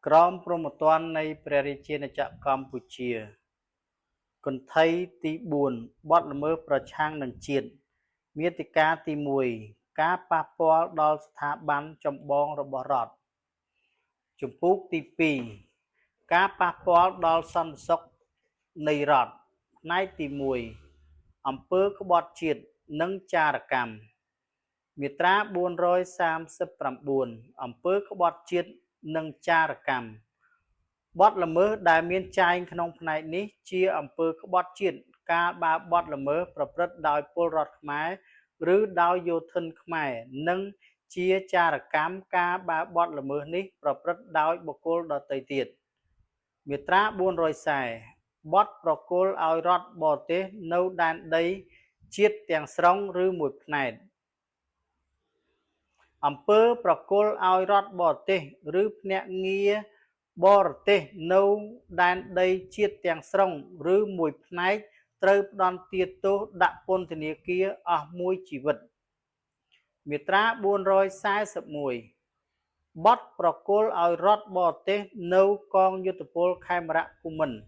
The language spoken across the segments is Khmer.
ក្រមព្រហ្មទណ្ឌនៃព្រះរាជាណាចក្រកម្ពុជាគន្ថីទី4បទល្មើសប្រឆាំងនឹងជាតិមាតិកាទី1ការប៉ះពាល់ដល់ស្ថាប័នចម្បងរបស់រដ្ឋជំពូកទី2ការប៉ះពាល់ដល់សន្តិសុខនៃរដ្ឋផ្នែកទី1អំពើក្បត់ជាតិនិងចារកម្មមាត្រា439អំពើក្បត់ជាតិនិងចារកម្មបទល្មើសដែលមានចែងក្នុងផ្នែកនេះជាអំពើក្បត់ជាតិកាលបើបទល្មើសប្រព្រឹត្តដោយពលរដ្ឋខ្មែរឬដោយយោធិនខ្មែរនិងជាចារកម្មកាលបើបទល្មើសនេះប្រព្រឹត្តដោយបុគ្គលដទៃទៀតមាត្រា440បទប្រគល់ឲ្យរដ្ឋបរទេសនៅដែនដីជាតិទាំងស្រុងឬមួយផ្នែកអំពើប្រគល់ឲ្យរដ្ឋបរទេសឬភ្នាក់ងារបរទេសនៅដែនដីជាតិទាំងស្រុងឬមួយផ្នែកត្រូវផ្តន្ទាទោសដាក់ពន្ធនាគារអស់មួយជីវិតមាត្រា441បទប្រគល់ឲ្យរដ្ឋបរទេសនៅកងយោធពលខេមរៈភូមិន្ទ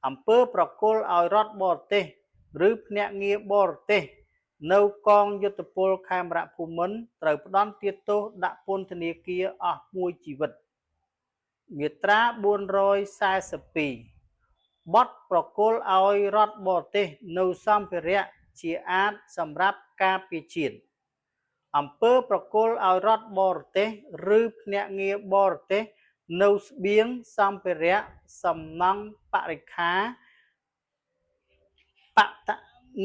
អំពើប្រគល់ឲ្យរដ្ឋបរទេសឬភ្នាក់ងារបរទេសនៅកងយោធពលខេមរៈភូមិន្ទត្រូវផ្តន្ទាទោសដាក់ពន្ធនាគារអស់មួយជីវិតមាត្រា442បទប្រគល់ឲ្យរដ្ឋបរទេសនៅសម្ភារៈជាអាចសម្រាប់ការពារជាតិអំពើប្រគល់ឲ្យរដ្ឋបរទេសឬភ្នាក់ងារបរទេសនៅស្បៀងសម្ភារៈសំណង់បរិក្ខារបត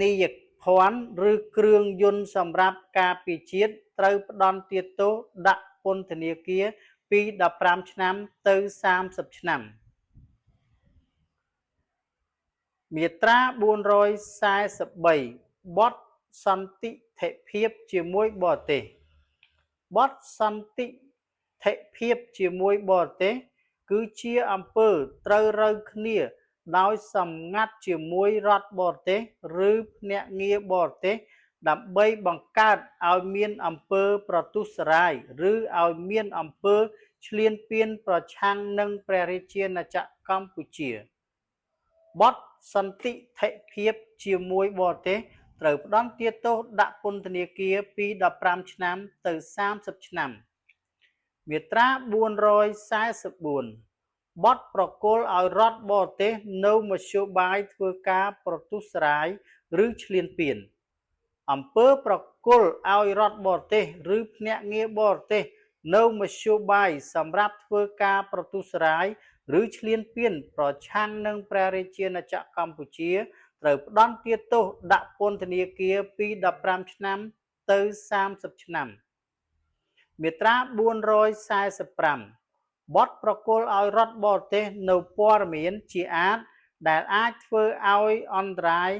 នីយភណ្ឌឬគ្រឿងយន្តសម្រាប់ការពារជាតិត្រូវផ្តន្ទាទោសដាក់ពន្ធនាគារពី15ឆ្នាំទៅ30ឆ្នាំមាត្រា443បទសន្តិធិភាពជាមួយបរទេសបទសន្តិធិភាពជាមួយបរទេសគឺជាអំពើត្រូវរើគ្នាដោយសម្ងាត់ជាមួយរដ្ឋបរទេសឬភ្នាក់ងារបរទេសដើម្បីបង្កើតឲ្យមានអំពើប្រទុษរាយឬឲ្យមានអំពើឈ្លានពានប្រឆាំងនឹងព្រះរាជាណាចក្រកម្ពុជាបទសន្តិធិភាពជាមួយបរទេសត្រូវផ្តន្ទាទោសដាក់ពន្ធនាគារពី15ឆ្នាំទៅ30ឆ្នាំមាត្រា444បទប្រគល់ឲ្យរដ្ឋបរទេសនៅមធ្យោបាយធ្វើការប្រទុษរាយឬឈ្លានពានអំពើប្រគល់ឲ្យរដ្ឋបរទេសឬភ្នាក់ងារបរទេសនៅមធ្យោបាយសម្រាប់ធ្វើការប្រទុษរាយឬឈ្លានពានប្រឆាំងនឹងព្រះរាជាណាចក្រកម្ពុជាត្រូវផ្តន្ទាទោសដាក់ពន្ធនាគារពី15ឆ្នាំទៅ30ឆ្នាំមាត្រា445បទប្រគល់ឲ្យរដ្ឋបរទេសនៅព័ត៌មានជាអាចដែលអាចធ្វើឲ្យអន្តរាយ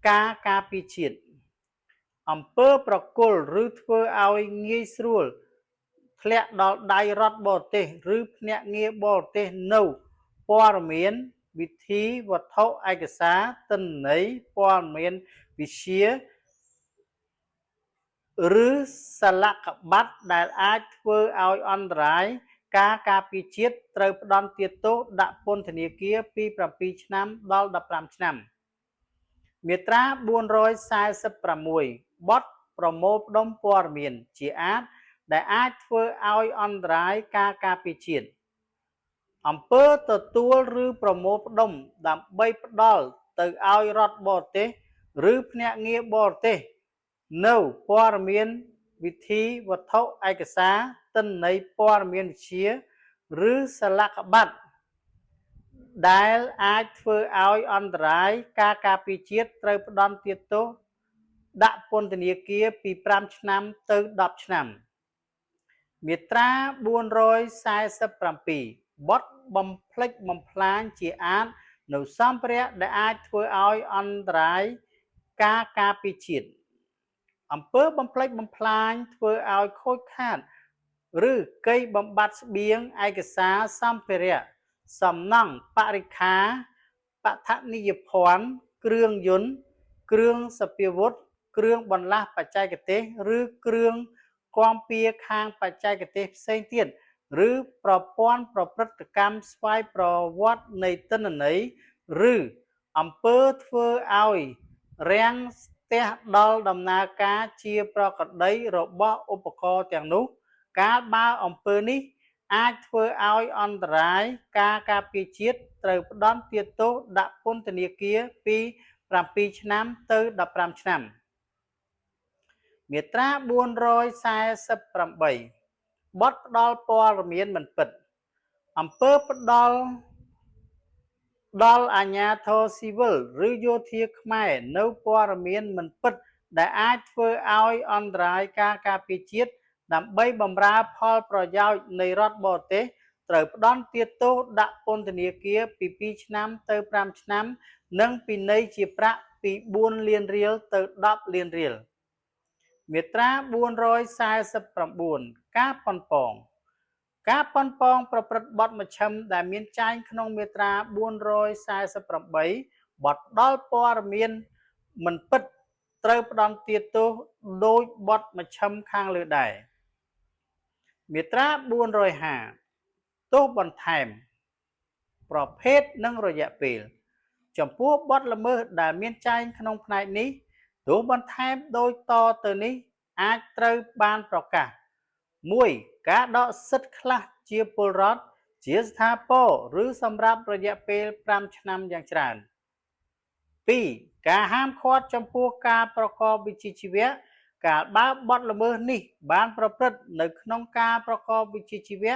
ការពារជាតិអំពើប្រគល់ឬធ្វើឲ្យងាយស្រួលធ្លាក់ដល់ដៃរដ្ឋបរទេសឬភ្នាក់ងារបរទេសនៅព័ត៌មានវិធីវត្ថុឯកសារទិន្នន័យព័ត៌មានវិទ្យាឬសាលកបាត់ដែលអាចធ្វើឲ្យអន្តរាយការពារជាតិត្រូវផ្តន្ទាទោសដាក់ពន្ធនាគារពី7ឆ្នាំដល់15ឆ្នាំមាត្រា446បទប្រមូលផ្ដុំព័ត៌មានជាអាចដែលអាចធ្វើឲ្យអន្តរាយការពារជាតិអំពើទទួលឬប្រមូលផ្ដុំដើម្បីផ្ដល់ទៅឲ្យរដ្ឋបរទេសឬភ្នាក់ងារបរទេសនៅព័ត៌មានវិធីវត្ថុឯកសារទិន្នន័យព័ត៌មានវិទ្យាឬសាលកបាត់ដែលអាចធ្វើឲ្យអន្តរាយការពារជាតិត្រូវផ្តន្ទាទោសដាក់ពន្ធនាគារពី5ឆ្នាំទៅ10ឆ្នាំមាត្រា447បទបំផ្លិចបំផ្លាញជាអាចនៅសម្ភារៈដែលអាចធ្វើឲ្យអន្តរាយការពារជាតិអំពើបំផ្លិចបំផ្លាញធ្វើឲ្យខូចខាតឬកេរបំបត្តិស្បៀងឯកសារសម្ភារៈសំណង់បរិក្ខារបឋនីយភណ្ឌគ្រឿងយន្តគ្រឿងសព្វាវុធគ្រឿងបន្លាស់បច្ចេកទេសឬគ្រឿងគាំពារខាងបច្ចេកទេសផ្សេងទៀត ឬប្រព័ន្ធប្រព្រឹត្តកម្មស្វ័យប្រវត្តិនៃទិន្នន័យឬអំពើធ្វើឲ្យរាំងស្ទះដល់ដំណើរការជាប្រក្រតីរបស់ឧបករណ៍ទាំងនោះកាលបើអំពើនេះអាចធ្វើឲ្យអន្តរាយការការពារជាតិត្រូវផ្តន្ទាទោសដាក់ពន្ធនាគារពី7ឆ្នាំទៅ15ឆ្នាំមាត្រា448បទផ្ដល់ព័ត៌មានមិនពិតអំពើផ្ដល់ដល់អាជ្ញាធរស៊ីវិលឬយោធាខ្មែរនៅព័ត៌មានមិនពិតដែលអាចធ្វើឲ្យអន្តរាយការការពារជាតិដើម្បីបម្រើផលប្រយោជន៍នៃរដ្ឋបរទេសត្រូវផ្តន្ទាទោសដាក់ពន្ធនាគារពី2ឆ្នាំទៅ5ឆ្នាំនិងពិន័យជាប្រាក់ពី4លានរៀលទៅ10លានរៀលមាត្រា449ការប៉ុនប៉ងការប៉ុនប៉ងប្រព្រឹត្តបទមជ្ឈិមដែលមានចែងក្នុងមាត្រា448បទផ្ដល់ព័ត៌មានមិនពិតត្រូវផ្តន្ទាទោសដោយបទមជ្ឈិមខាងលើដែរមាត្រា450ទោសបន្ថែមប្រភេទនិងរយៈពេលចំពោះបទល្មើសដែលមានចែងក្នុងផ្នែកនេះទោសបន្ថែមដូចតទៅនេះអាចត្រូវបានប្រកាស 1. ការដកសិទ្ធិខ្លះជាពលរដ្ឋជាស្ថាពរឬសម្រាប់រយៈពេល5ឆ្នាំយ៉ាងច្រើន 2. ការហាមឃាត់ចំពោះការប្រកបវិជ្ជាជីវៈកាលបើបទល្មើសនេះបានប្រព្រឹត្តនៅក្នុងការប្រកបវិជ្ជាជីវៈ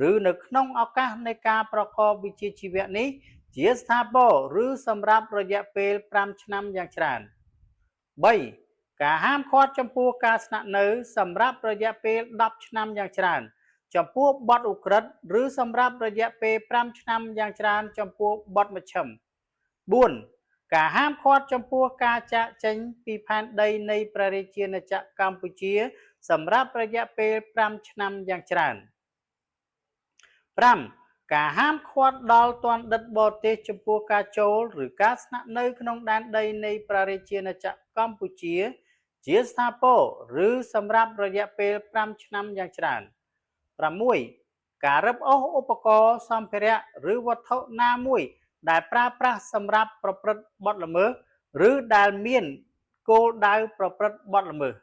ឬនៅក្នុងឱកាសនៃការប្រកបវិជ្ជាជីវៈនេះជាស្ថាពរឬសម្រាប់រយៈពេល5ឆ្នាំយ៉ាងច្រើន 3. ការហាមឃាត់ចំពោះការស្នាក់នៅសម្រាប់រយៈពេល10ឆ្នាំយ៉ាងច្រើនចំពោះបទឧក្រិដ្ឋឬសម្រាប់រយៈពេល5ឆ្នាំយ៉ាងច្រើនចំពោះបទមជ្ឈិម 4. ការហាមឃាត់ចំពោះការចាកចេញពីផែនដីនៃព្រះរាជាណាចក្រកម្ពុជាសម្រាប់រយៈពេល5ឆ្នាំយ៉ាងច្រើន 5. ការហាមឃាត់ដល់ទណ្ឌិតបរទេសចំពោះការចូលឬការស្នាក់នៅក្នុងដែនដីនៃព្រះរាជាណាចក្រកម្ពុជាជាស្ថាពរឬសម្រាប់រយៈពេល5ឆ្នាំយ៉ាងច្រើន 6. ការរឹបអូសឧបករណ៍សម្ភារៈឬវត្ថុណាមួយដែលប្រើប្រាស់សម្រាប់ប្រព្រឹត្តបទល្មើសឬដែលមានគោលដៅប្រព្រឹត្តបទល្មើស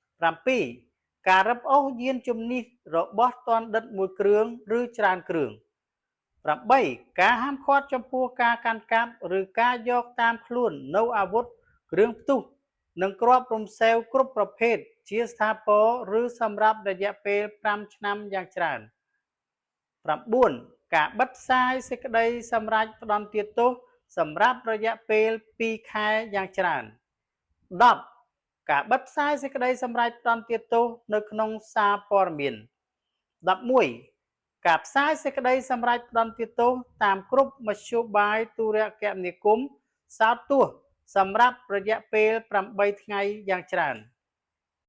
7. ការរឹបអូសយានជំនិះរបស់ទណ្ឌិតមួយគ្រឿងឬច្រើនគ្រឿង 8. ការហាមឃាត់ចំពោះការកាន់កាប់ឬការយកតាមខ្លួននូវអាវុធគ្រឿងផ្ទុះនិងគ្រាប់រំសេវគ្រប់ប្រភេទជាស្ថាពរឬសម្រាប់រយៈពេល5ឆ្នាំយ៉ាងច្រើន 9. ការបិទផ្សាយសេចក្តីសម្រេចផ្តន្ទាទោសសម្រាប់រយៈពេល2ខែយ៉ាងច្រើន 10. ការបិទផ្សាយសេចក្តីសម្រេចផ្តន្ទាទោសនៅក្នុងសារព័ត៌មាន 11. ការផ្សាយសេចក្តីសម្រេចផ្តន្ទាទោសតាមគ្រប់មធ្យោបាយទូរគមនាគមន៍សោតទោសសម្រាប់រយៈពេល8ថ្ងៃយ៉ាងច្រើន